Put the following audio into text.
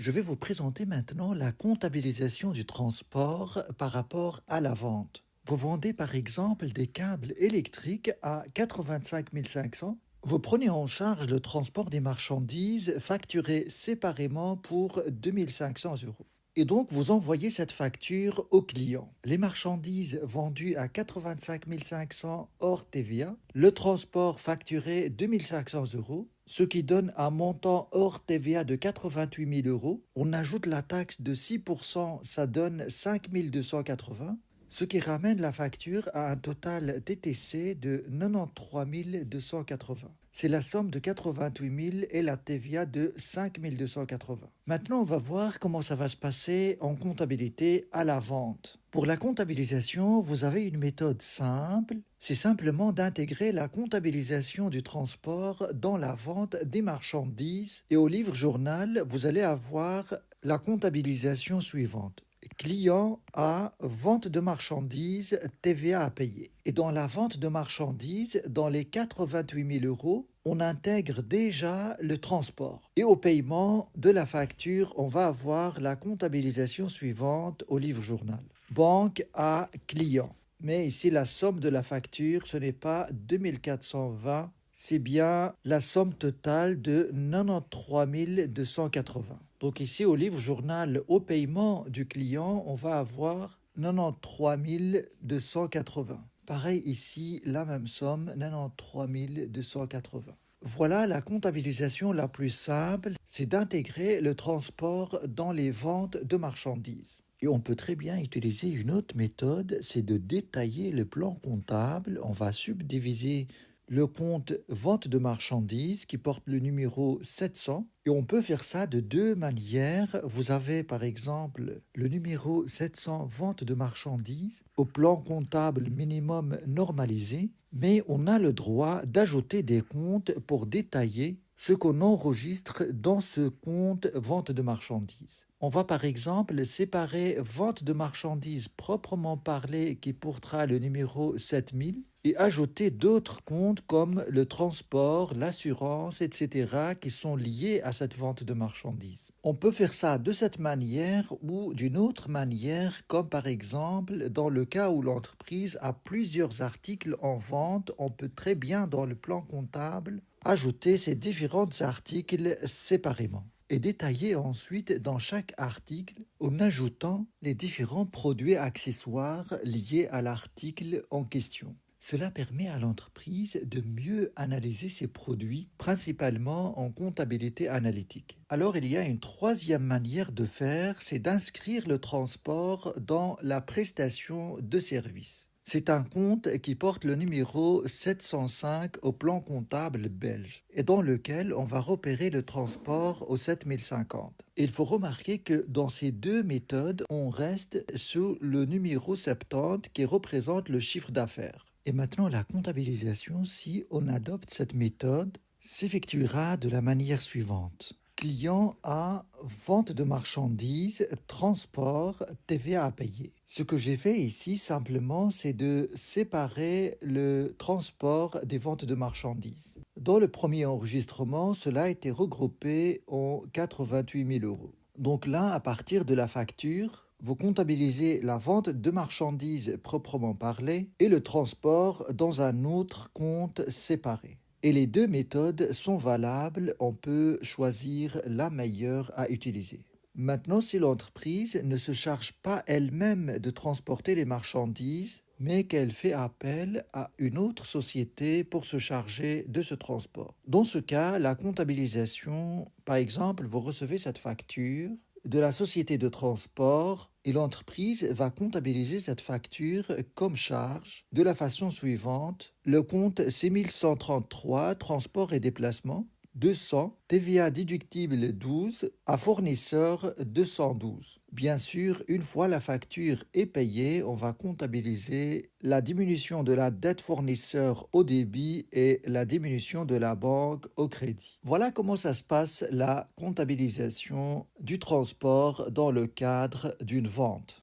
Je vais vous présenter maintenant la comptabilisation du transport par rapport à la vente. Vous vendez par exemple des câbles électriques à 85 500. Vous prenez en charge le transport des marchandises facturées séparément pour 2 500 euros. Et donc, vous envoyez cette facture au client. Les marchandises vendues à 85 500 hors TVA, le transport facturé 2 500 euros, ce qui donne un montant hors TVA de 88 000 euros. On ajoute la taxe de 6%, ça donne 5 280, ce qui ramène la facture à un total TTC de 93 280. C'est la somme de 88 000 et la TVA de 5 280. Maintenant, on va voir comment ça va se passer en comptabilité à la vente. Pour la comptabilisation, vous avez une méthode simple. C'est simplement d'intégrer la comptabilisation du transport dans la vente des marchandises. Et au livre journal, vous allez avoir la comptabilisation suivante. Client A, vente de marchandises, TVA à payer. Et dans la vente de marchandises, dans les 88 000 euros, on intègre déjà le transport. Et au paiement de la facture, on va avoir la comptabilisation suivante au livre journal. Banque A, client. Mais ici, la somme de la facture, ce n'est pas 2420, c'est bien la somme totale de 93 280. Donc ici, au livre journal, au paiement du client, on va avoir 93 280. Pareil ici, la même somme, 93 280. Voilà la comptabilisation la plus simple, c'est d'intégrer le transport dans les ventes de marchandises. Et on peut très bien utiliser une autre méthode, c'est de détailler le plan comptable. On va subdiviser le compte vente de marchandises qui porte le numéro 700. Et on peut faire ça de deux manières. Vous avez par exemple le numéro 700 vente de marchandises au plan comptable minimum normalisé, mais on a le droit d'ajouter des comptes pour détailler ce qu'on enregistre dans ce compte vente de marchandises. On va par exemple séparer vente de marchandises proprement parlée qui portera le numéro 7000 et ajouter d'autres comptes comme le transport, l'assurance, etc. qui sont liés à cette vente de marchandises. On peut faire ça de cette manière ou d'une autre manière, comme par exemple dans le cas où l'entreprise a plusieurs articles en vente, on peut très bien dans le plan comptable ajouter ces différents articles séparément et détailler ensuite dans chaque article en ajoutant les différents produits accessoires liés à l'article en question. Cela permet à l'entreprise de mieux analyser ses produits, principalement en comptabilité analytique. Alors il y a une troisième manière de faire, c'est d'inscrire le transport dans la prestation de service. C'est un compte qui porte le numéro 705 au plan comptable belge et dans lequel on va repérer le transport au 7050. Il faut remarquer que dans ces deux méthodes, on reste sous le numéro 70 qui représente le chiffre d'affaires. Et maintenant, la comptabilisation, si on adopte cette méthode, s'effectuera de la manière suivante. Client A, vente de marchandises, transport, TVA à payer. Ce que j'ai fait ici simplement, c'est de séparer le transport des ventes de marchandises. Dans le premier enregistrement, cela a été regroupé en 88 000 euros. Donc là, à partir de la facture, vous comptabilisez la vente de marchandises proprement parlée et le transport dans un autre compte séparé. Et les deux méthodes sont valables, on peut choisir la meilleure à utiliser. Maintenant, si l'entreprise ne se charge pas elle-même de transporter les marchandises, mais qu'elle fait appel à une autre société pour se charger de ce transport. Dans ce cas, la comptabilisation, par exemple, vous recevez cette facture de la société de transport et l'entreprise va comptabiliser cette facture comme charge de la façon suivante. Le compte C1133, transport et déplacement, 200, TVA déductible 12, à fournisseur 212. Bien sûr, une fois la facture est payée, on va comptabiliser la diminution de la dette fournisseur au débit et la diminution de la banque au crédit. Voilà comment ça se passe la comptabilisation du transport dans le cadre d'une vente.